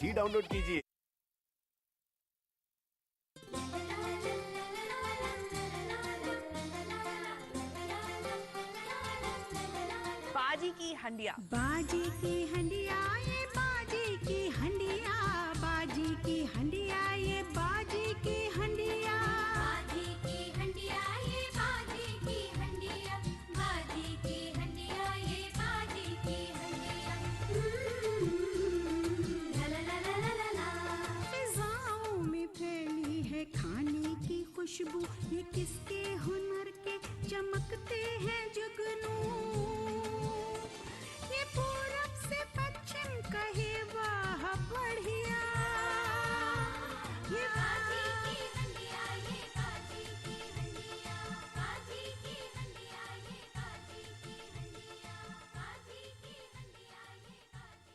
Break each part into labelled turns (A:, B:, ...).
A: ही download कीजिए।
B: बाजी की हंडिया,
C: बाजी की हंडिया, ये बाजी की हंडिया, बाजी की हंडिया, ये बाजी की हंडिया,
D: बाजी की हंडिया, ये बाजी की हंडिया, बाजी की हंडिया, ये बाजी की हंडिया। ला ला ला ला ला ला ला।
C: फिजाओं में फैली है खाने की खुशबू, ये किसके हुनर के चमकते हैं जुगनू। ये पूरब से पश्चिम कहे वाह बढ़िया, ये
D: बाजी की हंडिया, ये बाजी की हंडिया, बाजी की हंडिया, ये बाजी की हंडिया, बाजी की हंडिया, ये बाजी की।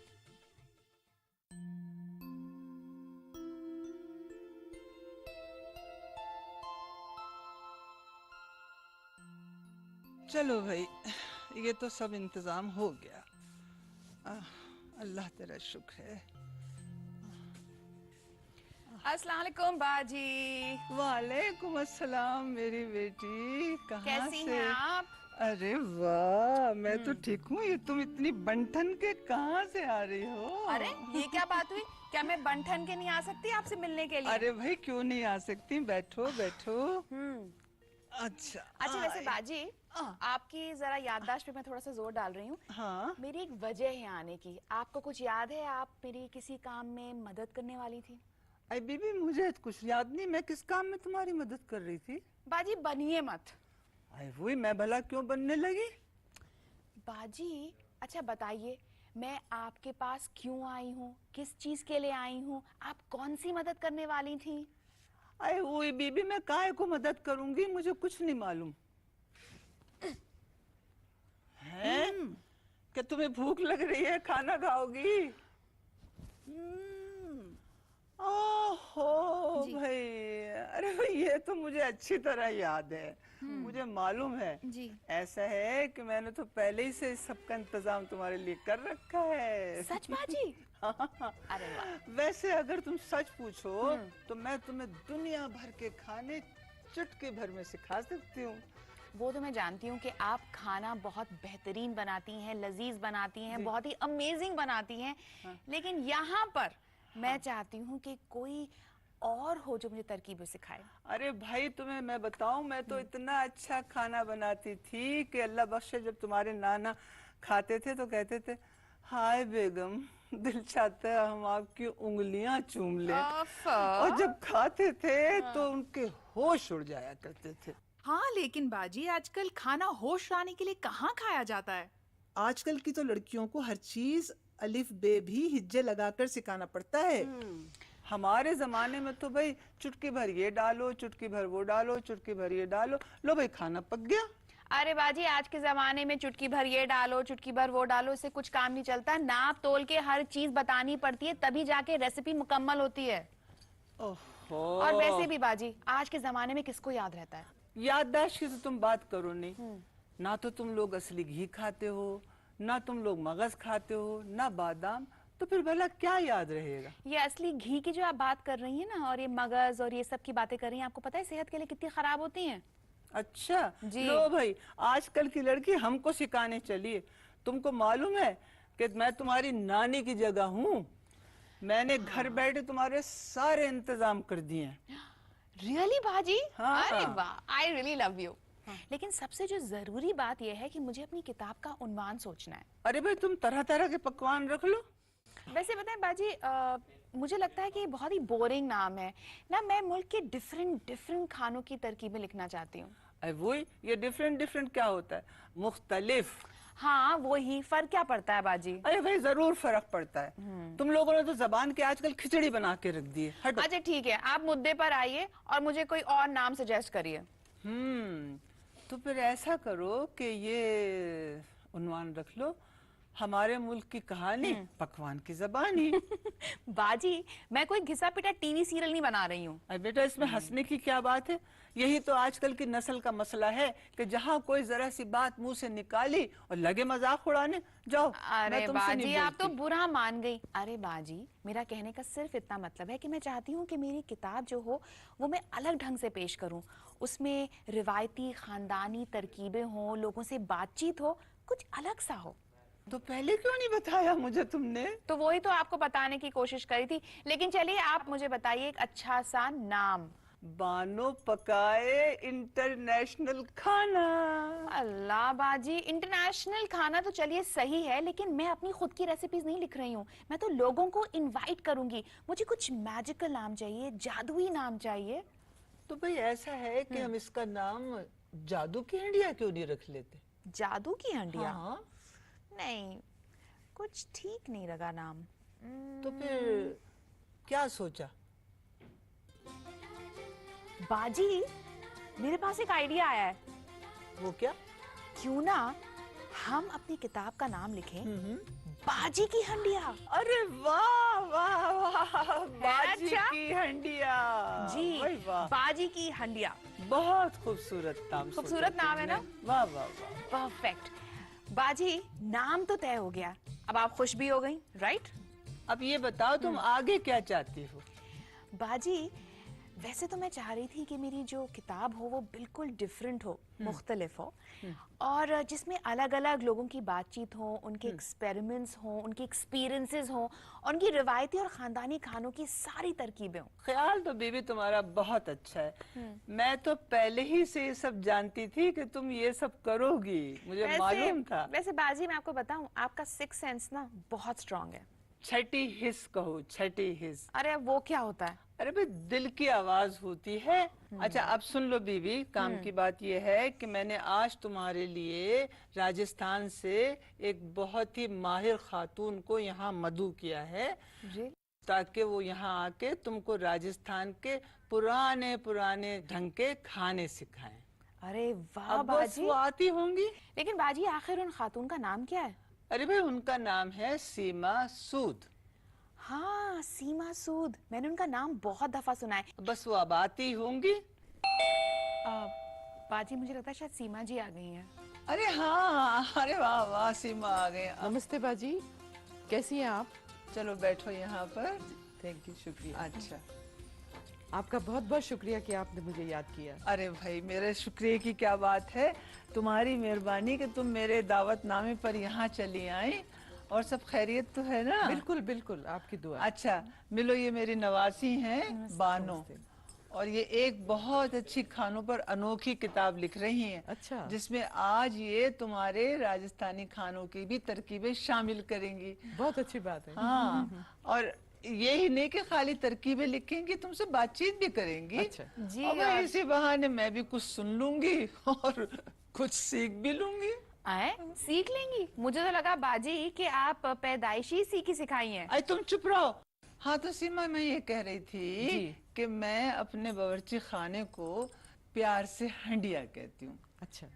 E: चलो भाई, ये तो सब इंतजाम हो गया। अल्लाह तेरा शुक्र है।
B: अस्सलाम वालेकुम बाजी।
E: वालेकुम अस्सलाम मेरी बेटी, कहाँ
B: कैसी
E: से?
B: हैं आप?
E: अरे वाह, मैं तो ठीक हूँ। ये तुम इतनी बनठन के कहाँ से आ रही हो?
B: अरे ये क्या बात हुई? क्या मैं बनठन के नहीं आ सकती आपसे मिलने के लिए?
E: अरे भाई क्यों नहीं आ सकती? बैठो बैठो। अच्छा
B: अच्छा वैसे
E: आए।
B: बाजी, आपकी जरा याददाश्त पे मैं थोड़ा सा जोर डाल रही हूँ।
E: हाँ
B: मेरी एक वजह है आने की। आपको कुछ याद है? आप मेरी किसी काम में मदद करने वाली थी।
E: अरे बीबी, मुझे कुछ याद नहीं। मैं किस काम में तुम्हारी मदद कर रही थी?
B: बाजी बनिए मत।
E: अरे वही, मैं भला क्यों बनने लगी?
B: बाजी अच्छा बताइए, मैं आपके पास क्यों आई हूँ, किस चीज के लिए आई हूँ, आप कौन सी मदद करने वाली थी?
E: अरे वही बीबी, मैं काहे को मदद करूंगी? मुझे कुछ नहीं मालूम है। क्या तुम्हें भूख लग रही है? खाना खाओगी? ओहो भाई, अरे भाई ये तो मुझे अच्छी तरह याद है। मुझे मालूम है।
B: जी।
E: ऐसा है कि मैंने तो पहले ही से इस सब का इंतजाम तुम्हारे लिए कर रखा है।
B: सच बाजी?
E: हाँ।
B: अरे वाह।
E: वैसे अगर तुम सच पूछो तो मैं तुम्हें दुनिया भर के खाने चुटकी भर में सिखा सकती हूँ।
B: वो तो मैं जानती हूँ कि आप खाना बहुत बेहतरीन बनाती हैं, लजीज बनाती हैं, बहुत ही अमेजिंग बनाती हैं। लेकिन यहाँ पर मैं चाहती हूँ कि कोई और हो जो मुझे तरकीबें सिखाए।
E: अरे भाई तुम्हें मैं बताऊं, मैं तो इतना अच्छा खाना बनाती थी कि अल्लाह बख्शे, जब तुम्हारे नाना खाते थे तो कहते थे, हाय बेगम, दिल चाहता है हम आपकी उंगलियां चूम लें। और जब खाते थे तो उनके होश उड़ जाया करते थे।
F: हाँ लेकिन बाजी, आजकल खाना होश लाने के लिए कहाँ खाया जाता है?
E: आजकल की तो लड़कियों को हर चीज अलिफ बे भी हिज्जे लगाकर सिखाना पड़ता है। हमारे जमाने में तो भाई चुटकी भर ये डालो, चुटकी भर वो डालो, चुटकी भर ये डालो, लो भाई खाना पक गया।
B: अरे बाजी, आज के जमाने में चुटकी भर ये डालो, चुटकी भर वो डालो, इससे कुछ काम नहीं चलता। नाप तोल के हर चीज बतानी पड़ती है, तभी जाके रेसिपी मुकम्मल होती है।
E: ओहो।
B: और वैसे भी बाजी, आज के जमाने में किसको याद रहता है?
E: याददाश्त की तो तुम बात करो नहीं। ना तो तुम लोग असली घी खाते हो, ना तुम लोग मगज खाते हो, ना बादाम, तो फिर भला क्या याद रहेगा?
B: ये असली घी की जो आप बात कर रही हैं ना, और ये मगज और ये सब की बातें कर रही हैं, आपको पता है सेहत के लिए कितनी खराब होती हैं?
E: अच्छा
B: जी।
E: लो भाई, आजकल की लड़की हमको सिखाने चलिए। तुमको मालूम है कि मैं तुम्हारी नानी की जगह हूँ। मैंने घर बैठे तुम्हारे सारे इंतजाम कर दिए हैं।
B: रियली बाजी?
E: हाँ।
B: अरे वाह, आई रियली लव यू। लेकिन सबसे जो जरूरी बात यह है कि मुझे अपनी किताब का उन्वान सोचना है।
E: अरे भाई तुम तरह तरह के पकवान रख लो।
B: वैसे बताएं बाजी, मुझे लगता है कि ये बहुत ही बोरिंग नाम है ना। मैं मुल्क के डिफरेंट डिफरेंट खानों की तरकीबें लिखना चाहती हूँ।
E: अरे वही, ये डिफरेंट डिफरेंट क्या होता है? मुख्तलिफ।
B: हाँ वही, फर्क क्या पड़ता है बाजी?
E: अरे भाई जरूर फर्क पड़ता है। तुम लोगों ने तो जबान के आजकल खिचड़ी बना के रख दी है। हटो।
B: अच्छा ठीक है, आप मुद्दे पर आइए और मुझे कोई और नाम सजेस्ट करिए।
E: तो फिर ऐसा करो कि ये उन्वान रख लो, हमारे मुल्क की कहानी, पकवान की जबानी।
B: बाजी, मैं कोई घिसा पिटा टीवी सीरियल नहीं बना रही हूँ।
E: अरे बेटा, इसमें हंसने की क्या बात है? यही तो आजकल की नस्ल का मसला है कि जहाँ कोई जरा सी बात मुंह से निकाली और लगे मजाक उड़ाने। जाओ,
B: अरे
E: मैं तुमसे
B: बाजी,
E: नहीं
B: आप तो
E: बोलती।
B: बुरा मान गई। अरे बाजी, मेरा कहने का सिर्फ इतना मतलब है कि मैं चाहती हूँ कि मेरी किताब जो हो वो मैं अलग ढंग से पेश करूँ। उसमें रिवायती खानदानी तरकीबें हों, लोगों से बातचीत हो, कुछ अलग सा हो।
E: तो पहले क्यों नहीं बताया मुझे तुमने?
B: तो वही तो आपको बताने की कोशिश करी थी। लेकिन चलिए, आप मुझे बताइए एक अच्छा सा नाम।
E: बानो पकाए इंटरनेशनल खाना।
B: अल्लाह बाजी, इंटरनेशनल खाना तो चलिए सही है, लेकिन मैं अपनी खुद की रेसिपीज नहीं लिख रही हूँ। मैं तो लोगों को इनवाइट करूंगी। मुझे कुछ मैजिकल नाम चाहिए, जादुई नाम चाहिए।
E: तो भाई ऐसा है कि हम इसका नाम जादू की हंडिया क्यों नहीं रख लेते?
B: जादू की हंडिया?
E: हाँ,
B: नहीं, कुछ ठीक नहीं लगा नाम।
E: तो फिर क्या सोचा?
B: बाजी, मेरे पास एक आइडिया आया है।
E: वो क्या?
B: क्यों ना हम अपनी किताब का नाम लिखें बाजी की हंडिया।
E: अरे वाह वाह वाह, बाजी
B: अच्छा?
E: की हंडिया।
B: जी,
E: भाई वाह,
B: बाजी की हंडिया।
E: बहुत खूबसूरत नाम।
B: खूबसूरत
E: सोचा
B: नाम है ना?
E: तुमने। वाह वाह वाह।
B: परफेक्ट। बाजी, नाम तो तय हो गया, अब आप खुश भी हो गई, राइट?
E: अब ये बताओ तुम आगे क्या चाहती हो?
B: बाजी, वैसे तो मैं चाह रही थी कि मेरी जो किताब हो वो बिल्कुल डिफरेंट हो, मुख्तलिफ हो, और जिसमें अलग अलग लोगों की बातचीत हो, उनके एक्सपेरिमेंट्स हो, उनके एक्सपीरियंसेस हो, उनकी रिवायती और खानदानी खानों की सारी तरकीबें हो।
E: ख्याल तो बीबी तुम्हारा बहुत अच्छा है। मैं तो पहले ही से ये सब जानती थी कि तुम ये सब करोगी, मुझे मालूम था।
B: वैसे बाजी, मैं आपको बताऊं, आपका सिक्स सेंस ना बहुत स्ट्रांग है।
E: छठी हिस्स कहो, छठी हिस्स।
B: अरे अब वो क्या होता है?
E: अरे भाई, दिल की आवाज होती है। अच्छा, अब सुन लो बीबी, काम की बात यह है कि मैंने आज तुम्हारे लिए राजस्थान से एक बहुत ही माहिर खातून को यहाँ मदऊ किया है,
B: जी?
E: ताकि वो यहाँ आके तुमको राजस्थान के पुराने पुराने ढंग के खाने सिखाएं।
B: अरे वाह
E: अब बस
B: बाजी।
E: वो आती होंगी।
B: लेकिन बाजी, आखिर उन खातून का नाम क्या है?
E: अरे भाई, उनका नाम है सीमा सूद।
B: हाँ, सीमा सूद, मैंने उनका नाम बहुत दफा सुना है।
E: बस वो अब आती होंगी।
B: बाजी, मुझे लगता है शायद सीमा जी आ गई हैं।
E: अरे हाँ, अरे वाह वाह, सीमा आ गए।
A: नमस्ते बाजी, कैसी हैं आप?
E: चलो बैठो यहाँ पर।
A: थैंक यू, शुक्रिया।
E: अच्छा,
A: आपका बहुत बहुत शुक्रिया कि आपने मुझे याद किया।
E: अरे भाई, मेरे शुक्रिया की क्या बात है, तुम्हारी मेहरबानी कि तुम मेरे दावतनामे पर यहाँ चली आई। और सब खैरियत तो है ना?
A: बिल्कुल बिल्कुल, आपकी दुआ।
E: अच्छा, मिलो, ये मेरी नवासी हैं बानो, और ये एक बहुत अच्छी खानों पर अनोखी किताब लिख रही हैं।
A: अच्छा।
E: जिसमें आज ये तुम्हारे राजस्थानी खानों की भी तरकीबें शामिल करेंगी।
A: बहुत अच्छी बात है।
E: हाँ, और यही नहीं कि खाली तरकीबें लिखेंगी, तुमसे बातचीत भी करेंगी।
A: अच्छा।
B: जी,
E: और भाई, इसी बहाने मैं भी कुछ सुन लूंगी और कुछ सीख भी लूंगी।
B: आए, सीख लेंगी? मुझे तो लगा बाजी कि आप पैदाइशी सीखी सिखाई हैं।
E: अरे तुम चुप रहो। हाँ तो सीमा, मैं ये कह रही थी
A: जी।
E: कि मैं अपने बावर्ची खाने को प्यार से हंडिया कहती हूँ।
A: अच्छा।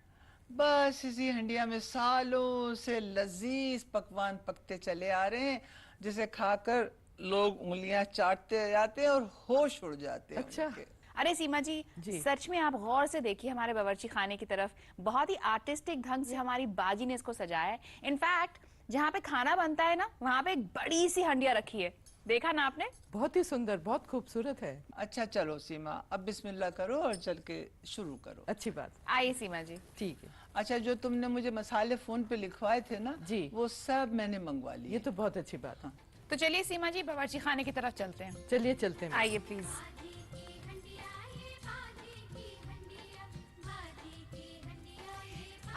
E: बस इसी हंडिया में सालों से लजीज पकवान पकते चले आ रहे हैं, जिसे खाकर लोग उंगलियां चाटते जाते हैं और होश उड़ जाते हैं
A: अच्छा।
E: उनके।
B: अरे सीमा जी,
A: जी।
B: सच में आप गौर से देखिए हमारे बावर्ची खाने की तरफ। बहुत ही आर्टिस्टिक ढंग से हमारी बाजी ने इसको सजाया है। इनफैक्ट जहाँ पे खाना बनता है ना, वहाँ पे एक बड़ी सी हंडिया रखी है। देखा ना आपने?
A: बहुत ही सुंदर, बहुत खूबसूरत है।
E: अच्छा चलो सीमा, अब बिस्मिल्लाह करो और चल के शुरू करो।
A: अच्छी बात।
B: आइए सीमा जी।
A: ठीक है।
E: अच्छा, जो तुमने मुझे मसाले फोन पे लिखवाए थे ना,
A: जी।
E: वो सब मैंने मंगवा लिए।
A: ये तो बहुत अच्छी बात है।
B: तो चलिए सीमा जी, बावर्ची खाने की तरफ चलते हैं।
A: चलिए चलते हैं।
B: आइए प्लीज।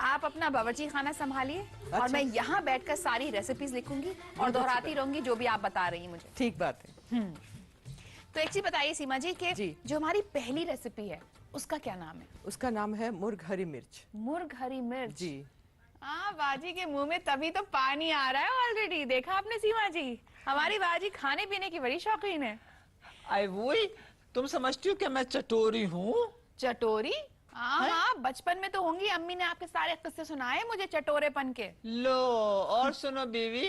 B: आप अपना बावर्ची खाना संभालिए और
A: अच्छा।
B: मैं यहाँ बैठकर सारी रेसिपीज लिखूंगी और दोहराती रहूंगी जो भी आप बता रही हैं मुझे।
A: ठीक बात है।
B: तो एक चीज बताइए सीमा जी कि
A: जी।
B: जो हमारी पहली रेसिपी है उसका क्या नाम है?
A: उसका नाम है मुर्ग हरी मिर्च।
B: मुर्ग हरी मिर्च।
A: जी।
B: हाँ, बाजी के मुंह में तभी तो पानी आ रहा है ऑलरेडी। देखा आपने सीमा जी, हमारी बाजी खाने पीने की बड़ी शौकीन है।
E: आई वही, तुम समझती हो कि मैं चटोरी हूँ?
B: चटोरी? हाँ, बचपन में तो होंगी। अम्मी ने आपके सारे किस्से सुनाए मुझे चटोरेपन के।
E: लो और सुनो बीवी,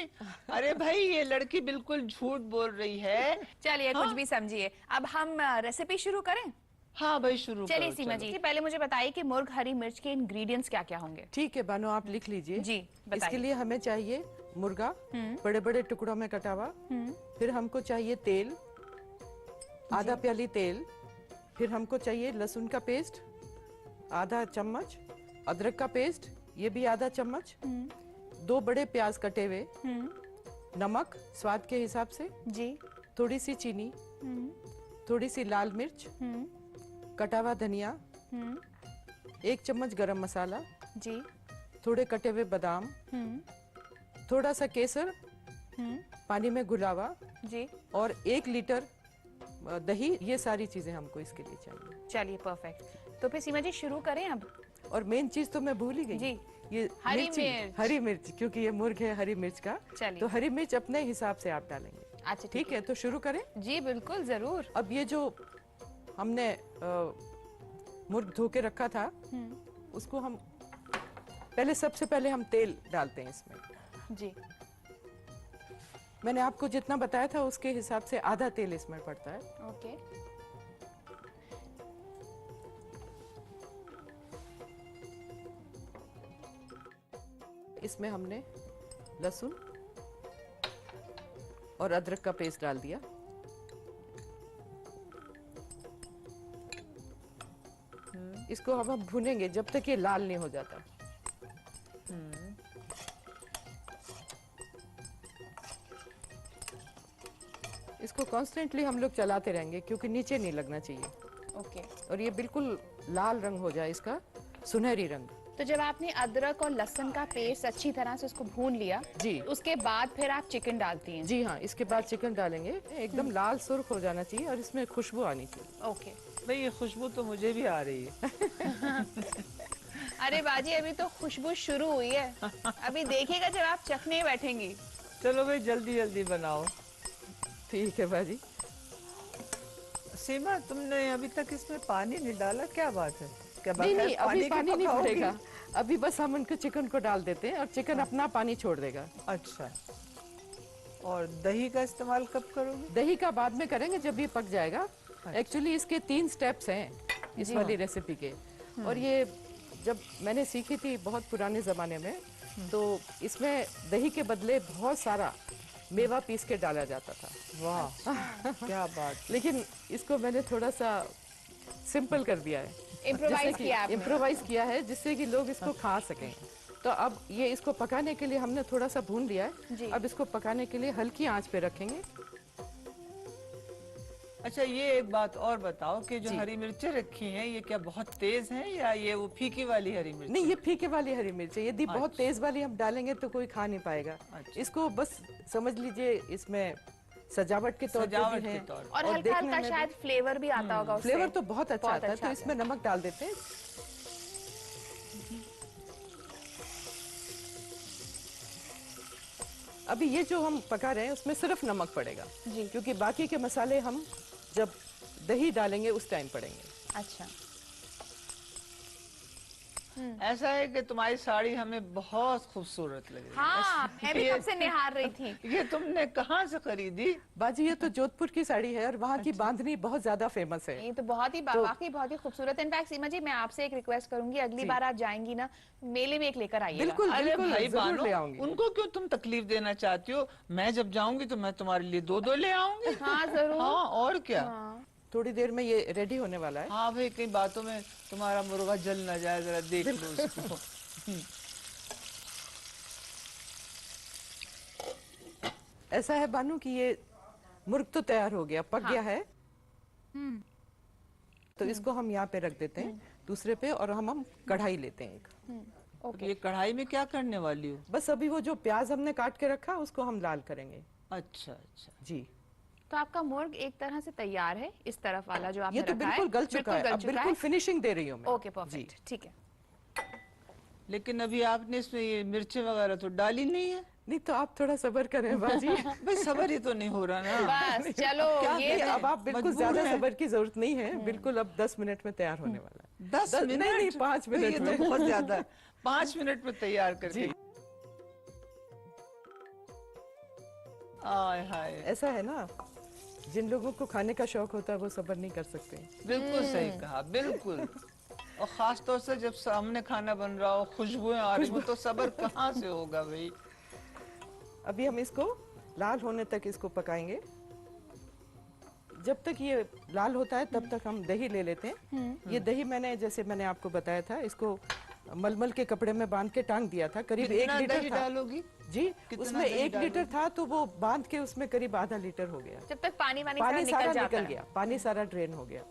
E: अरे भाई ये लड़की बिल्कुल झूठ बोल रही है।
B: चलिए कुछ भी समझिए। अब हम रेसिपी शुरू करें।
E: हाँ भाई शुरू
B: चलिए
E: करो,
B: सीमा
E: चलो।
B: जी, पहले मुझे बताइए कि मुर्ग हरी मिर्च के इंग्रेडिएंट्स क्या क्या होंगे।
A: ठीक है बानो, आप लिख लीजिए।
B: जी, बताइए।
A: इसके लिए हमें चाहिए मुर्गा बड़े बड़े टुकड़ों में कटा हुआ, फिर हमको चाहिए तेल, आधा प्याली तेल, फिर हमको चाहिए लहसुन का पेस्ट आधा चम्मच, अदरक का पेस्ट ये भी आधा चम्मच, 2 बड़े प्याज कटे हुए, नमक स्वाद के हिसाब से
B: जी,
A: थोड़ी सी चीनी, थोड़ी सी लाल मिर्च, कटा हुआ धनिया, 1 चम्मच गरम मसाला
B: जी,
A: थोड़े कटे हुए बादाम, थोड़ा सा केसर पानी में घुला हुआ
B: जी।
A: और 1 लीटर दही। ये सारी चीजें हमको इसके लिए चाहिए।
B: चलिए परफेक्ट। तो फिर सीमा जी शुरू करें अब।
A: और मेन चीज तो मैं भूल ही गई।
B: जी,
A: ये
B: हरी
A: मिर्ची,
B: मिर्च।
A: हरी मिर्च, क्योंकि ये मुर्ग है हरी मिर्च का।
B: चलिए।
A: तो हरी मिर्च अपने हिसाब से आप डालेंगे।
B: अच्छा
A: ठीक है, तो शुरू करें।
B: जी बिल्कुल जरूर।
A: अब ये जो हमने मुर्ग धो के रखा था उसको हम सबसे पहले हम तेल डालते हैं इसमें।
B: जी,
A: मैंने आपको जितना बताया था उसके हिसाब से आधा तेल इसमें पड़ता है।
B: ओके।
A: इसमें हमने लहसुन और अदरक का पेस्ट डाल दिया। इसको अब हम भूनेंगे जब तक ये लाल नहीं हो जाता। इसको कॉन्स्टेंटली हम लोग चलाते रहेंगे क्योंकि नीचे नहीं लगना चाहिए।
B: ओके।
A: और ये बिल्कुल लाल रंग हो जाए, इसका सुनहरी रंग।
B: तो जब आपने अदरक और लहसुन का पेस्ट अच्छी तरह से उसको भून लिया
A: जी,
B: उसके बाद फिर आप चिकन डालती हैं।
A: जी हाँ, इसके बाद चिकन डालेंगे। एकदम लाल सुर्ख हो जाना चाहिए और इसमें खुशबू आनी चाहिए।
B: ओके।
E: भाई ये खुशबू तो मुझे भी आ रही है।
B: अरे बाजी अभी तो खुशबू शुरू हुई है, अभी देखिएगा जब आप चखने बैठेंगी।
E: चलो भाई जल्दी जल्दी बनाओ।
A: ठीक है बाजी।
E: सीमा तुमने अभी तक इसमें पानी नहीं डाला, क्या बात है? क्या
A: नहीं
E: बगैर
A: नहीं, अभी
E: के
A: पानी नहीं
E: पकाओगी?
A: पड़ेगा। अभी बस हम उनको चिकन को डाल देते हैं और चिकन अपना पानी छोड़ देगा।
E: अच्छा, और दही का इस्तेमाल कब करोगे?
A: दही का बाद में करेंगे जब ये पक जाएगा। एक्चुअली इसके 3 स्टेप्स हैं इस वाली रेसिपी के। और ये जब मैंने सीखी थी बहुत पुराने जमाने में, तो इसमें दही के बदले बहुत सारा मेवा पीस के डाला जाता था।
E: वाह क्या बात।
A: लेकिन इसको मैंने थोड़ा सा सिंपल कर दिया है,
B: इम्प्रोवाइज किया आपने।
A: इम्प्रोवाइज किया है जिससे कि लोग इसको खा सकें। तो अब ये इसको पकाने के लिए हमने थोड़ा सा भून लिया
B: जी।
A: है। अब इसको पकाने के लिए हल्की आंच पे रखेंगे।
E: अच्छा ये एक बात और बताओ कि जो
A: जी।
E: हरी मिर्चें रखी हैं ये क्या बहुत तेज हैं या ये वो फीकी वाली हरी मिर्च?
A: नहीं, ये फीके वाली हरी मिर्च है। यदि बहुत तेज वाली हम डालेंगे तो कोई खा नहीं पाएगा।
E: अच्छा।
A: इसको बस समझ लीजिए इसमें सजावट के तौर
E: सजावट
A: पे भी
E: के
A: है।
E: तौर
B: और हल्का
A: देखने
B: हल्का
A: में
B: शायद फ्लेवर भी आता होगा उससे।
A: फ्लेवर तो बहुत अच्छा
B: बहुत
A: आता है।
B: अच्छा
A: तो इसमें नमक डाल देते हैं। अभी ये जो हम पका रहे हैं उसमें सिर्फ नमक पड़ेगा
B: जी।
A: क्योंकि बाकी के मसाले हम जब दही डालेंगे उस टाइम पड़ेंगे।
B: अच्छा।
E: ऐसा है कि तुम्हारी साड़ी हमें बहुत खूबसूरत लगी।
B: हाँ, मैं भी कब से निहार रही थी।
E: ये तुमने कहाँ से खरीदी?
A: बाजी ये तो जोधपुर की साड़ी है और वहाँ की बांधनी बहुत ज्यादा फेमस है।
B: ये तो बहुत ही वाकई बहुत ही खूबसूरत है। इनफैक्ट सीमा जी मैं आपसे एक रिक्वेस्ट करूंगी, अगली बार आप जाएंगी ना मेले में एक लेकर आइएगा।
A: बिल्कुल
E: अरे
A: बिल्कुल,
E: भाई
A: जरूर
E: बानो,
A: ले आऊंगी।
E: उनको क्यों तुम तकलीफ देना चाहती हो? मैं जब जाऊंगी तो मैं तुम्हारे लिए 2-2 ले आऊंगी।
B: हाँ जरूर।
E: हाँ और क्या।
B: हाँ।
A: थोड़ी देर में ये रेडी होने वाला है।
E: हाँ भाई कई बातों में तुम्हारा मुर्गा जल ना जाए, जरा देख लो उसको।
A: ऐसा है बानू कि ये मुर्ग तो तैयार हो गया, पक गया है। तो इसको हम यहाँ पे रख देते हैं दूसरे पे, और हम कढ़ाई लेते हैं एक।
E: ये कढ़ाई में क्या करने वाली हो?
A: बस अभी वो जो प्याज हमने काट के रखा उसको हम लाल करेंगे।
E: अच्छा अच्छा।
A: जी,
B: तो आपका मुर्ग एक तरह से तैयार है, इस तरफ वाला जो आपने
A: ये तो
B: रखा है।
A: बिल्कुल गल चुका है। अब बिल्कुल फिनिशिंग दे रही हूँ मैं।
B: ओके परफेक्ट, ठीक है।
E: लेकिन अभी आपने इसमें ये मिर्चें वगैरह तो डाली नहीं है।
A: नहीं तो आप थोड़ा सब्र करें बाजी।
E: भाई सबर ही तो नहीं हो रहा ना।
B: बस चलो
E: क्या
B: ये
A: नहीं, अब आप बिल्कुल
E: मजबूर
A: ज्यादा
E: हैं।
A: सब्र की जरूरत नहीं है। बिल्कुल अब 10 मिनट में तैयार होने वाला है।
E: 10 मिनट?
A: नहीं 5 मिनट
E: ये
A: में।
E: तो बहुत ज्यादा है। 5 मिनट में तैयार करके।
A: जी।
E: आय हाय,
A: ऐसा है ना, जिन लोगों को खाने का शौक होता है वो सब्र नहीं कर सकते।
E: बिल्कुल सही कहा, बिल्कुल। और खास तौर से जब सामने खाना बन रहा हो, खुशबुएं आ रही हो, तो सब्र कहाँ से होगा भाई।
A: अभी हम इसको लाल होने तक इसको पकाएंगे। जब तक ये लाल होता है तब तक हम दही ले लेते हैं। ये दही जैसे मैंने आपको बताया था, इसको मलमल के कपड़े में बांध के टांग दिया था। करीब 1
E: कितना
A: लीटर
E: दही
A: था।
E: डालोगी?
A: जी,
E: कितना
A: उसमें
E: दही
A: 1 लीटर था तो वो बांध के उसमें करीब आधा लीटर हो गया।
B: जब तक पानी
A: पानी
B: सारा
A: सारा
B: निकल जाता
A: निकल
B: है।
A: गया, पानी सारा ड्रेन हो गया।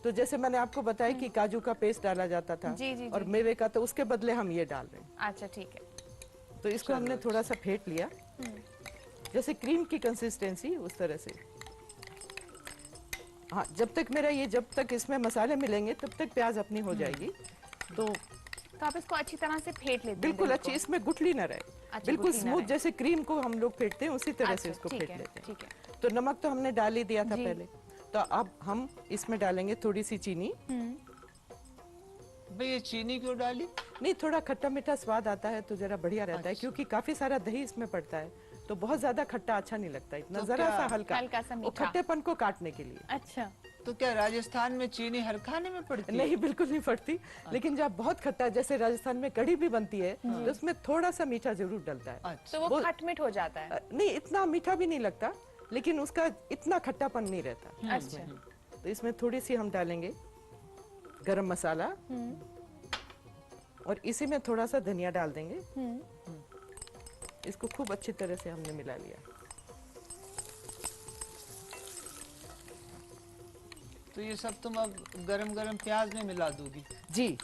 A: तो जैसे मैंने आपको बताया कि काजू का पेस्ट डाला जाता था
B: जी, जी,
A: और
B: जी।
A: मेवे का, तो उसके बदले हम ये डाल रहे हैं।
B: अच्छा ठीक है।
A: तो इसको हमने थोड़ा सा फेंट लिया, जैसे क्रीम की कंसिस्टेंसी उस तरह से। हाँ, जब तक इसमें मसाले मिलेंगे तब तक प्याज अपनी हो जाएगी। तो
B: आप इसको अच्छी तरह से फेंट लेते हैं
A: बिल्कुल
B: दही
A: अच्छी,
B: को।
A: इसमें गुठली न रहे,
B: अच्छा,
A: बिल्कुल
B: गुठली न
A: स्मूथ,
B: रहे।
A: जैसे क्रीम को हम लोग फेंटते हैं उसी तरह से
B: अच्छा,
A: इसको
B: ठीक
A: फेंट
B: है,
A: लेते हैं।
B: ठीक है।
A: तो नमक तो हमने डाल ही दिया था
B: जी।
A: पहले। तो अब हम इसमें डालेंगे थोड़ी सी चीनी।
E: भाई ये चीनी क्यों डाली?
A: नहीं, थोड़ा खट्टा मीठा स्वाद आता है तो जरा बढ़िया रहता है, क्योंकि काफी सारा दही इसमें पड़ता है, तो बहुत ज्यादा खट्टा अच्छा नहीं लगता। इतना
E: तो
A: जरा
E: क्या?
A: सा हल्का
B: हल्का सा
A: वो
B: मीठा।
A: खट्टेपन को काटने के लिए।
B: अच्छा,
E: तो क्या राजस्थान में चीनी हर खाने में पड़ती है?
A: नहीं, बिल्कुल नहीं पड़ती, लेकिन जब बहुत खट्टा, जैसे राजस्थान में कढ़ी भी बनती है तो उसमें थोड़ा सा मीठा जरूर डलता है।
E: अच्छा।
B: तो वो खटमिठ हो जाता है।
A: नहीं, इतना मीठा भी नहीं लगता, लेकिन उसका इतना खट्टापन नहीं रहता।
B: अच्छा,
A: तो इसमें थोड़ी सी हम डालेंगे गरम मसाला, और इसी में थोड़ा सा धनिया डाल देंगे। इसको खूब अच्छी तरह से हमने मिला लिया।
E: तो ये सब तुम अब गरम गरम प्याज में मिला दोगी?
A: जी,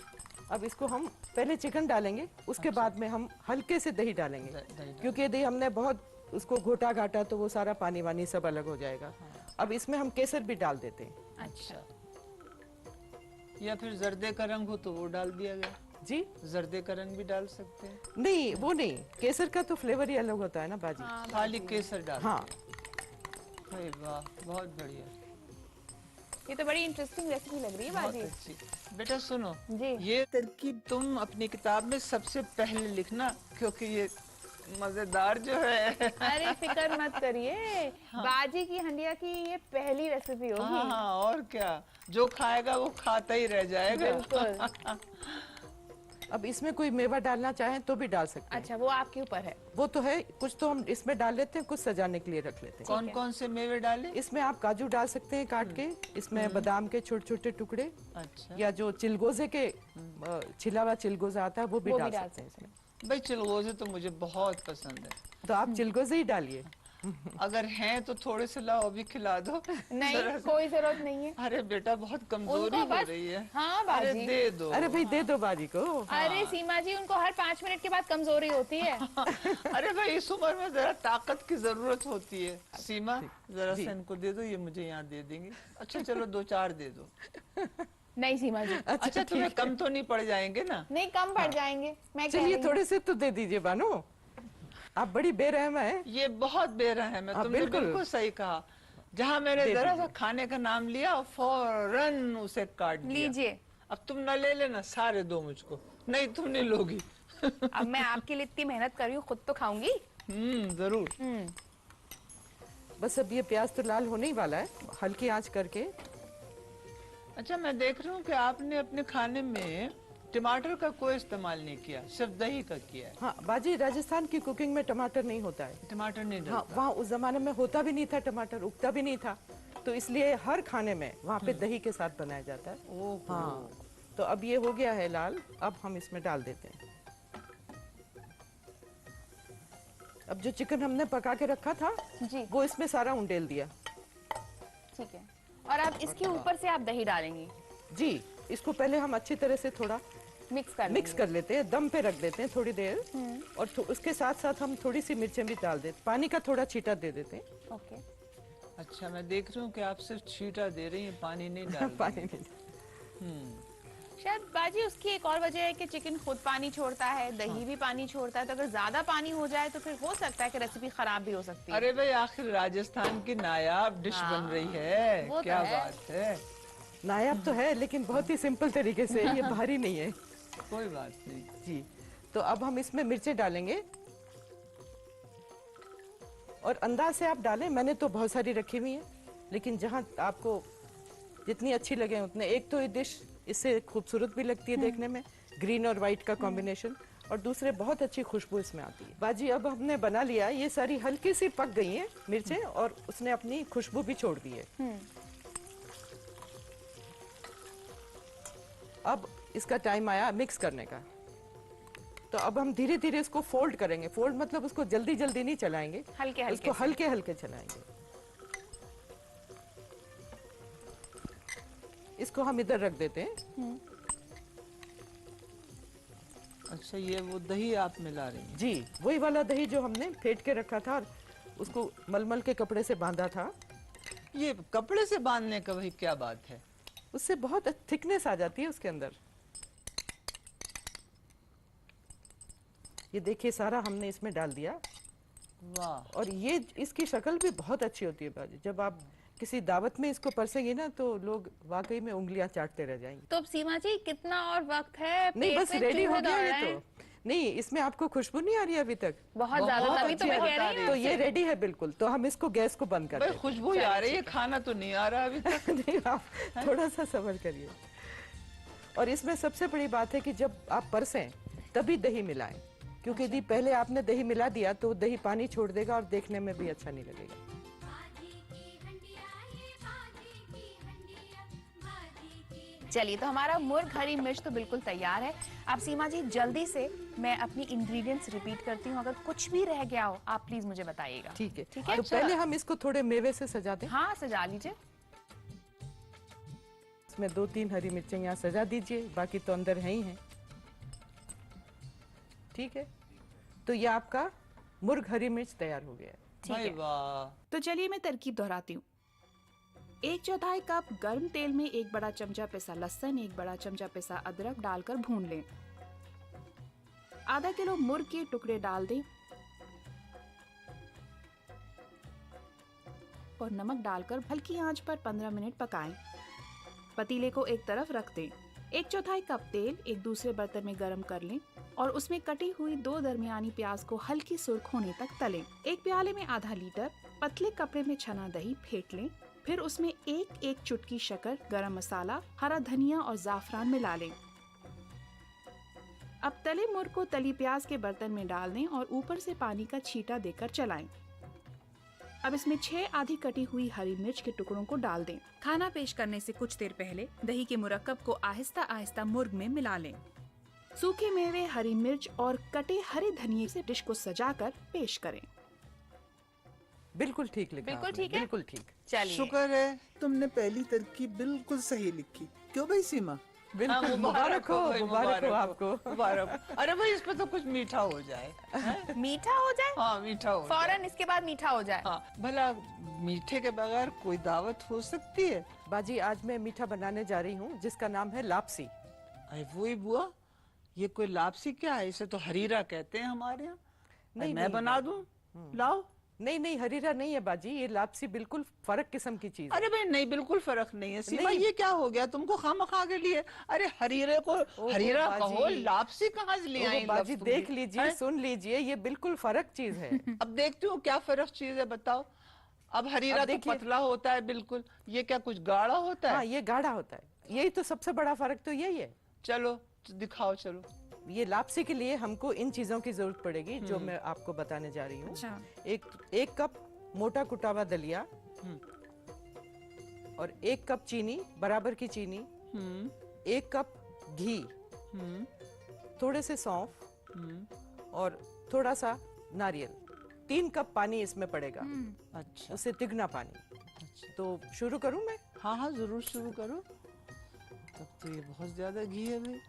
A: अब इसको हम पहले चिकन डालेंगे, उसके बाद में हम हल्के से दही डालेंगे,
E: दही
A: क्योंकि यदि हमने बहुत उसको घोटा घाटा तो वो सारा पानी वानी सब अलग हो जाएगा। अब इसमें हम केसर भी डाल देते हैं।
B: अच्छा।
E: या फिर जर्दे का रंग हो तो वो डाल दिया गया?
A: जी,
E: जर्दे का रंग भी डाल सकते हैं?
A: नहीं वो नहीं, केसर का तो फ्लेवर ही अलग होता है ना बाजी।
E: खाली केसर डाल?
A: हाँ,
E: अरे वाह, बहुत बढ़िया,
B: ये तो बड़ी इंटरेस्टिंग रेसिपी लग रही है
E: बहुत
B: बाजी।
E: अच्छी। बेटा सुनो,
B: जी।
E: ये तरकीब तुम अपनी किताब में सबसे पहले लिखना, क्योंकि ये मजेदार जो है।
B: अरे फिक्र मत करिए, बाजी की हंडिया की ये पहली रेसिपी होगी।
E: हाँ, और क्या, जो खाएगा वो खाता ही रह जाएगा।
B: बिल्कुल।
A: अब इसमें कोई मेवा डालना चाहें तो भी डाल सकते हैं।
B: अच्छा, वो आपके ऊपर है।
A: वो तो है, कुछ तो हम इसमें डाल लेते हैं, कुछ सजाने के लिए रख लेते हैं।
E: कौन कौन से मेवे डाले?
A: इसमें आप काजू डाल सकते हैं काट के, इसमें बादाम के छोटे छोटे टुकड़े,
E: अच्छा,
A: या जो चिलगोजे के छिला हुआ चिलगोजा आता है वो भी डाल सकते हैं इसमें।
E: भाई चिलगोजे तो मुझे बहुत पसंद है।
A: तो आप चिलगोजे ही डालिए।
E: अगर हैं तो थोड़े से लाओ, अभी खिला दो।
B: नहीं, कोई जरूरत नहीं है।
E: अरे बेटा बहुत कमजोरी
B: उनको
E: हो
B: बस-
E: रही है।
B: हाँ
E: अरे
B: बाजी।
E: दे दो।
A: अरे भाई दे दो बाजी को।
B: अरे सीमा जी, उनको हर 5 मिनट के बाद कमजोरी होती है।
E: अरे भाई इस उम्र में जरा ताकत की जरूरत होती है। सीमा जरा सा इनको दे दो, ये मुझे यहाँ दे देंगे। अच्छा चलो 2-4 दे दो।
B: नहीं सीमा जी,
E: अच्छा तुम्हें कम तो नहीं पड़ जाएंगे ना?
B: नहीं कम पड़ जाएंगे। मैं कह
A: चलिए
B: रही हूँ।
A: थोड़े से तो दे दीजिए बानो, आप बड़ी बेरहम है।
E: ये बहुत बेरहम है,
A: हाँ,
E: तुमने
A: बिल्कुल।
E: बिल्कुल सही कहा। जहाँ मैंने
A: दे
E: जरा सा
A: दीजिए।
E: खाने का नाम लिया फौरन उसे काट दिया।
B: लीजिए।
E: अब तुम न ले लेना, सारे दो मुझको। नहीं तुम नहीं लोगी।
B: अब मैं आपके लिए इतनी मेहनत कर रही हूँ, खुद तो खाऊंगी।
E: जरूर।
A: बस अब ये प्याज तो लाल होने ही वाला है, हल्की आंच करके।
E: अच्छा मैं देख रही हूँ कि आपने अपने खाने में टमाटर का कोई इस्तेमाल नहीं किया, सिर्फ दही का किया है।
A: हाँ बाजी, राजस्थान की कुकिंग में टमाटर नहीं होता है।
E: टमाटर नहीं
A: हाँ,
E: डलता।
A: वहाँ उस जमाने में होता भी नहीं था, टमाटर उगता भी नहीं था, तो इसलिए हर खाने में वहाँ पे दही के साथ बनाया जाता है।
E: ओहो।
A: हाँ, तो अब ये हो गया है लाल, अब हम इसमें डाल देते हैं। अब जो चिकन हमने पका के रखा था
B: जी
A: वो इसमें सारा उंडेल दिया।
B: ठीक है। और अब इसके ऊपर से आप दही डालेंगी,
A: जी, इसको पहले हम अच्छी तरह से थोड़ा मिक्स कर लेते हैं, दम पे रख देते हैं थोड़ी देर, और उसके साथ साथ हम थोड़ी सी मिर्चें भी डाल देते, पानी का थोड़ा छींटा दे देते हैं।
B: ओके।
E: अच्छा मैं देख रही हूँ कि आप सिर्फ छींटा दे रही हैं, पानी नहीं डाल रही।
A: पानी नहीं।
B: शायद बाजी उसकी एक और वजह है कि चिकन खुद पानी छोड़ता है, दही भी पानी छोड़ता है, तो अगर ज्यादा पानी हो जाए तो फिर हो सकता है कि रेसिपी खराब भी हो सकती है।
E: अरे भाई आखिर राजस्थान की नायाब डिश
B: हाँ,
E: बन रही है,
B: वो तो
E: क्या
B: है।
E: बात है।
A: नायाब तो है लेकिन बहुत ही सिंपल तरीके से, ये भारी नहीं है।
E: कोई बात नहीं।
A: जी, तो अब हम इसमें मिर्चें डालेंगे और अंदाज से आप डालें। मैंने तो बहुत सारी रखी हुई है, लेकिन जहां आपको जितनी अच्छी लगे उतने। एक तो ये डिश इससे खूबसूरत भी लगती है देखने में, ग्रीन और व्हाइट का कॉम्बिनेशन, और दूसरे बहुत अच्छी खुशबू इसमें आती है। बाजी अब हमने बना लिया, ये सारी हल्की सी पक गई हैं मिर्चें और उसने अपनी खुशबू भी छोड़ दी है। अब इसका टाइम आया मिक्स करने का। तो अब हम धीरे धीरे इसको फोल्ड करेंगे। फोल्ड मतलब उसको जल्दी जल्दी नहीं चलाएंगे,
B: हल्के हल्के
A: उसको हल्के हल्के चलाएंगे। इसको हम इधर रख देते हैं।
E: अच्छा, ये वो दही आप मिला रही हैं?
A: जी, वही वाला दही जो हमने फेंट के रखा था और उसको मलमल के कपड़े से बांधा था।
E: ये कपड़े से बांधने का भाई क्या बात है?
A: उससे बहुत थिकनेस आ जाती है उसके अंदर। ये देखिए सारा हमने इसमें डाल दिया।
E: वाह।
A: और ये इसकी शक्ल भी बहुत अच्छी होती है बाजी। जब आप किसी दावत में इसको परसेंगे ना तो लोग वाकई में उंगलियां चाटते रह जाएंगे।
B: तो सीमा जी कितना और वक्त है?
A: नहीं,
B: पेट
A: बस
B: में
A: रेडी हो
B: चूहे
A: गया
B: दौड़
A: ये
B: रहे हैं।
A: तो। नहीं, इसमें आपको खुशबू नहीं आ रही है अभी तक?
B: बहुत ज्यादा, तभी तो
E: अच्छी
B: मैं कह
E: बता
B: रही
E: रही
B: हूँ।
A: तो ये रेडी है बिल्कुल। तो हम इसको गैस को बंद कर
E: भाई
A: दें।
E: खुशबू ही आ रही है, खाना तो नहीं आ रहा अभी तक।
A: नहीं, आप थोड़ा सा सब्र करिए। और इसमें सबसे बड़ी बात है कि जब आप परसें तभी दही मिलाएं, क्योंकि यदि पहले आपने दही मिला दिया तो दही पानी छोड़ देगा और देखने में भी अच्छा नहीं लगेगा।
B: चलिए, तो हमारा मुर्ग हरी मिर्च तो बिल्कुल तैयार है। अब सीमा जी जल्दी से मैं अपनी इंग्रेडिएंट्स रिपीट करती हूँ, अगर कुछ भी रह गया हो आप प्लीज मुझे बताइएगा।
A: ठीक है,
B: ठीक है?
A: तो पहले हम इसको थोड़े मेवे से सजा दें।
B: हाँ, सजा लीजिए।
A: इसमें 2-3 हरी मिर्चें यहाँ सजा दीजिए, बाकी तो अंदर है ही हैं। ठीक है, तो ये आपका मुर्ग हरी मिर्च तैयार हो गया है।
B: ठीक
E: भाई
B: है।
E: वाह।
F: तो चलिए मैं तरकीब दोहराती हूँ। 1/4 कप गर्म तेल में 1 बड़ा चमचा पिसा लहसुन, 1 बड़ा चमचा पिसा अदरक डालकर भून लें। आधा किलो मुर्ग के टुकड़े डाल दें और नमक डालकर हल्की आंच पर 15 मिनट पकाएं। पतीले को एक तरफ रख दें। 1/4 कप तेल एक दूसरे बर्तन में गरम कर लें और उसमें कटी हुई 2 दरमियानी प्याज को हल्की सुर्ख होने तक तलें। एक प्याले में आधा लीटर पतले कपड़े में छना दही फेंट लें। फिर उसमें एक चुटकी शक्कर, गरम मसाला, हरा धनिया और जाफरान मिला लें। अब तले मुर्ग को तली प्याज के बर्तन में डाल दें और ऊपर से पानी का छींटा देकर चलाएं। अब इसमें 6 आधी कटी हुई हरी मिर्च के टुकड़ों को डाल दें। खाना पेश करने से कुछ देर पहले दही के मुरक्कब को आहिस्ता आहिस्ता मुर्ग में मिला लें। सूखे मेवे, हरी मिर्च और कटे हरे धनिये से डिश को सजाकर पेश करें।
A: बिल्कुल ठीक लिखा
B: बिल्कुल
A: आपने,
B: ठीक है?
A: बिल्कुल ठीक।
B: चलिए,
G: शुक्र है तुमने पहली तरकीब बिल्कुल सही लिखी। क्यों भाई सीमा?
A: बिल्कुल मुबारक हो,
E: भाई,
A: मुबारक हो आपको।
E: मुबारक। अरे भाई इस पे तो कुछ मीठा हो जाए।
B: मीठा हो जाए?
E: हाँ, मीठा हो जाए।
B: फौरन इसके बाद मीठा हो जाए।
E: हाँ, भला मीठे के बगैर कोई दावत हो सकती है?
A: बाजी, आज मैं मीठा बनाने जा रही हूँ जिसका नाम है लापसी।
E: अरे वही बुआ, ये कोई लापसी क्या है? इसे तो हरीरा कहते हैं हमारे यहाँ।
A: नहीं,
E: मैं
A: नहीं,
E: बना दूं? लाओ।
A: नहीं नहीं, हरीरा नहीं है बाजी, ये लापसी बिल्कुल फर्क किस्म की चीज है।
E: अरे भाई नहीं, बिल्कुल फर्क नहीं है सीमा।
A: नहीं।
E: ये क्या हो गया तुमको खामखा के लिए? अरे हरीरे को हरीरा
A: बाजी।
E: कहो, लापसी कहाँ से ले आई?
A: बाजी देख लीजिए, सुन लीजिए, ये बिल्कुल फर्क चीज है।
E: अब देखती हूँ क्या फर्क चीज है, बताओ। अब हरीरा
A: अब
E: तो
A: देखिए।
E: पतला होता है बिल्कुल, ये क्या कुछ गाढ़ा होता
A: हाँ,
E: है?
A: ये गाढ़ा होता है। यही तो सबसे बड़ा फर्क तो यही है।
E: चलो दिखाओ, चलो।
A: ये लापसी के लिए हमको इन चीजों की जरूरत पड़ेगी जो मैं आपको बताने जा रही हूँ।
F: अच्छा।
A: एक कप मोटा कुटा हुआ दलिया और 1 कप चीनी, बराबर की चीनी, 1 कप घी, थोड़े से सौंफ और थोड़ा सा नारियल। 3 कप पानी इसमें पड़ेगा,
E: अच्छा
A: उससे तिगना पानी। तो शुरू करूं मैं?
E: हाँ हाँ, जरूर शुरू करो। तब तो ये बहुत ज्यादा घी है भाई।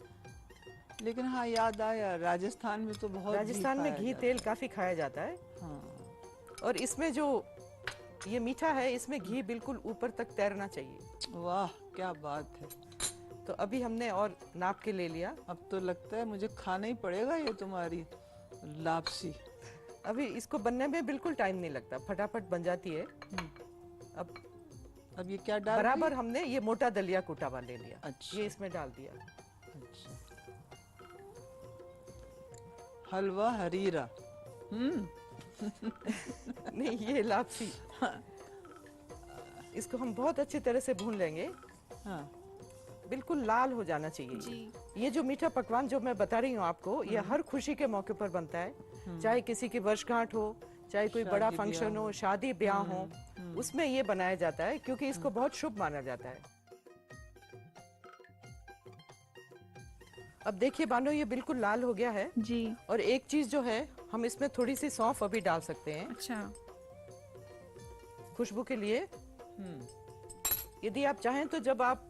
E: लेकिन हाँ, याद आया, राजस्थान में तो बहुत
A: राजस्थान में
E: खाया
A: घी
E: जाता
A: तेल काफी खाया जाता है।
E: है। हाँ।
A: और इसमें जो ये मीठा है, इसमें घी बिल्कुल ऊपर तक तैरना चाहिए।
E: वाह, क्या बात है।
A: तो अभी हमने और नाप के ले लिया।
E: अब तो लगता है मुझे खाना ही पड़ेगा ये तुम्हारी लापसी।
A: अभी इसको बनने में बिल्कुल टाइम नहीं लगता, फटाफट बन जाती है। अब
E: अब ये क्या डाल रही
A: बराबर हमने ये मोटा दलिया कूटा हुआ ले लिया,
E: अच्छा।
A: ये इसमें डाल दिया।
E: अच्छा। हलवा हरीरा।
A: नहीं, ये लापसी। इसको हम बहुत अच्छी तरह से भून लेंगे।
E: हाँ।
A: बिल्कुल लाल हो जाना चाहिए
F: जी।
A: ये जो मीठा पकवान जो मैं बता रही हूँ आपको, ये हर खुशी के मौके पर बनता है, चाहे किसी की वर्षगांठ हो, चाहे कोई बड़ा
E: शादी
A: फंक्शन
E: ब्याह
A: हो, शादी ब्याह हो, उसमें ये बनाया जाता है क्योंकि इसको बहुत शुभ माना जाता है। अब देखिए बानो, ये बिल्कुल लाल हो गया है।
F: जी।
A: और एक चीज जो है, हम इसमें थोड़ी सी सौंफ अभी डाल सकते हैं
F: अच्छा।
A: खुशबू के लिए। यदि आप चाहें तो जब आप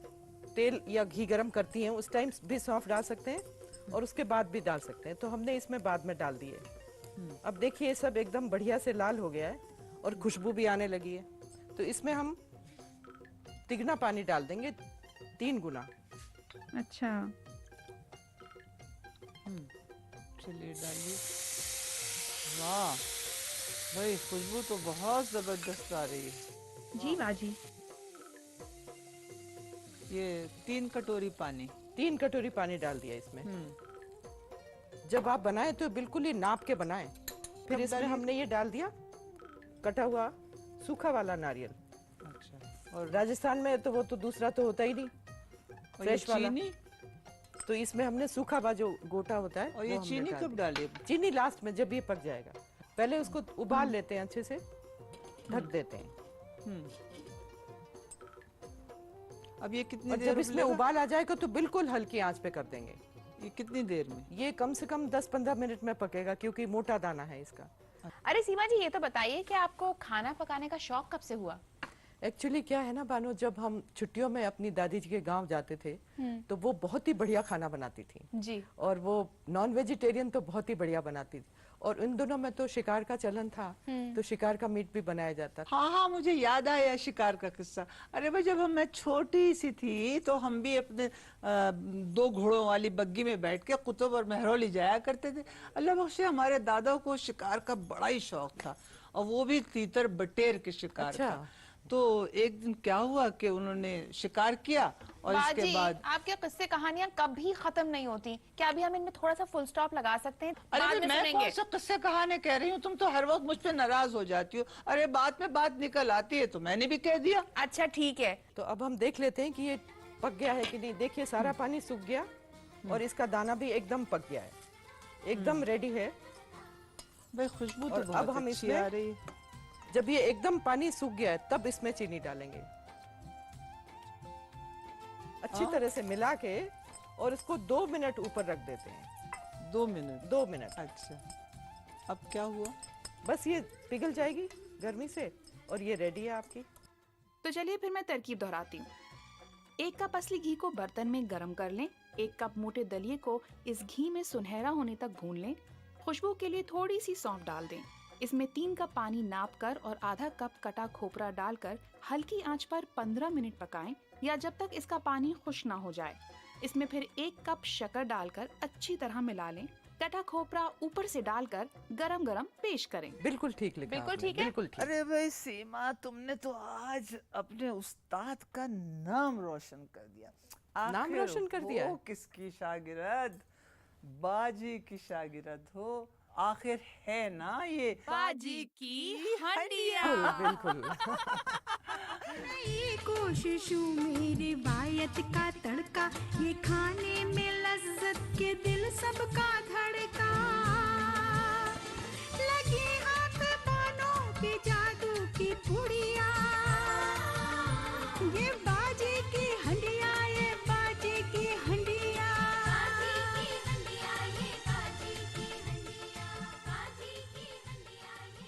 A: तेल या घी गरम करती हैं उस टाइम भी सौंफ डाल सकते हैं और उसके बाद भी डाल सकते हैं, तो हमने इसमें बाद में डाल दिए। अब देखिए ये सब एकदम बढ़िया से लाल हो गया है और खुशबू भी आने लगी है, तो इसमें हम तिगना पानी डाल देंगे, 3 गुना।
F: अच्छा।
E: चलिए डालिए। वाह भाई, खुशबू तो बहुत जबरदस्त आ रही है।
F: जी बाजी।
E: ये 3 कटोरी पानी।
A: 3 कटोरी पानी डाल दिया इसमें। जब आप बनाएं तो बिल्कुल ही नाप के बनाएं। फिर इसमें हमने ये डाल दिया कटा हुआ सूखा वाला नारियल।
E: अच्छा।
A: और राजस्थान में तो वो तो दूसरा तो होता ही नहीं,
E: और ये
A: फ्रेश वाला।
E: चीनी?
A: तो इसमें हमने सूखा हुआ जो गोटा होता है
E: और
A: वो
E: ये
A: हमने
E: चीनी
A: डाल
E: कब
A: दिया।
E: डालिए?
A: चीनी लास्ट में, जब ये पक जाएगा। पहले उसको उबाल लेते हैं अच्छे से, ढक देते हैं।
E: अब ये कितनी
A: और
E: देर
A: जब इसमें
E: उबलेगा?
A: उबाल आ जाएगा तो बिल्कुल हल्की आंच पे कर देंगे।
E: ये कितनी देर में?
A: ये कम से कम 10-15 मिनट में पकेगा क्योंकि मोटा दाना है इसका।
B: अरे सीमा जी, ये तो बताइए कि आपको खाना पकाने का शौक कब से हुआ?
A: एक्चुअली क्या है ना बानो, जब हम छुट्टियों में अपनी दादी जी के गांव जाते थे तो वो बहुत ही बढ़िया खाना बनाती थी
B: जी।
A: और वो नॉन वेजिटेरियन तो बहुत ही बढ़िया बनाती थी। और इन दोनों में तो शिकार का चलन था, तो शिकार का मीट भी बनाया जाता था।
E: हाँ हाँ, मुझे याद आया शिकार का किस्सा। अरे भाई, जब मैं छोटी सी थी तो हम भी अपने 2 घोड़ों वाली बग्गी में बैठ के कुतुब और मेहरौली जाया करते थे। अल्लाह बख्शे, हमारे दादा को शिकार का बड़ा ही शौक था, और वो भी तीतर बटेर के शिकार
A: अच्छा।
E: का। तो एक दिन क्या हुआ कि उन्होंने शिकार किया और इसके
B: बाजी,
E: बाद
B: आपके किस्से कहानियां कभी खत्म नहीं होती। क्या अभी हम इनमें थोड़ा सा फुल स्टॉप लगा सकते हैं?
E: अरे
B: बाद
E: भाई,
B: में
E: मैं
B: सुनेंगे।
E: कौन सा किस्से कहानी कह रही हूँ? तुम तो हर वक्त मुझ पे नाराज हो जाती हो। अरे बात में बात निकल आती है तो मैंने भी कह दिया।
B: अच्छा ठीक है।
A: तो अब हम देख लेते हैं कि ये पक गया है कि नहीं। देखिए सारा पानी सूख गया और इसका दाना भी एकदम पक गया है, एकदम रेडी है।
E: भाई खुशबू तो
A: और
E: बहुत
A: अब हम
E: अच्छी
A: इसमें
E: आ रही है।
A: जब ये एकदम पानी सूख गया है तब इसमें चीनी डालेंगे, अच्छी तरह से मिला के, और इसको 2 मिनट ऊपर रख देते हैं।
E: 2 मिनट?
A: 2 मिनट।
E: अच्छा, अब क्या हुआ?
A: बस ये पिघल जाएगी गर्मी से और ये रेडी है आपकी।
F: तो चलिए फिर मैं तरकीब दोहराती हूँ। 1 कप असली घी को बर्तन में गरम कर लें। 1 कप मोटे दलिये को इस घी में सुनहरा होने तक भून लें। खुशबू के लिए थोड़ी सी सौंफ डाल दें। इसमें 3 कप पानी नाप कर और आधा कप कटा खोपरा डालकर हल्की आंच पर 15 मिनट पकाएं, या जब तक इसका पानी खुश्क ना हो जाए। इसमें फिर 1 कप शक्कर डालकर अच्छी तरह मिला लें। कटा खोपरा ऊपर से डालकर गरम गरम पेश करें।
A: बिल्कुल ठीक लिखा
B: बिल्कुल
A: आपने,
B: ठीक है?
A: बिल्कुल ठीक।
E: अरे भाई सीमा, तुमने तो आज अपने उस्ताद का नाम रोशन कर दिया।
A: नाम
E: आखिर
A: रोशन कर दिया
E: वो
A: है?
E: किसकी शागिर्द? बाजी की शागिर्द हो। आखिर है ना ये
F: बाजी की हंडिया।
A: बिल्कुल।
C: नई कोशिशों में रिवायत का तड़का, ये खाने में लज्जत के दिल सबका धड़का। लगी हाथ बानों के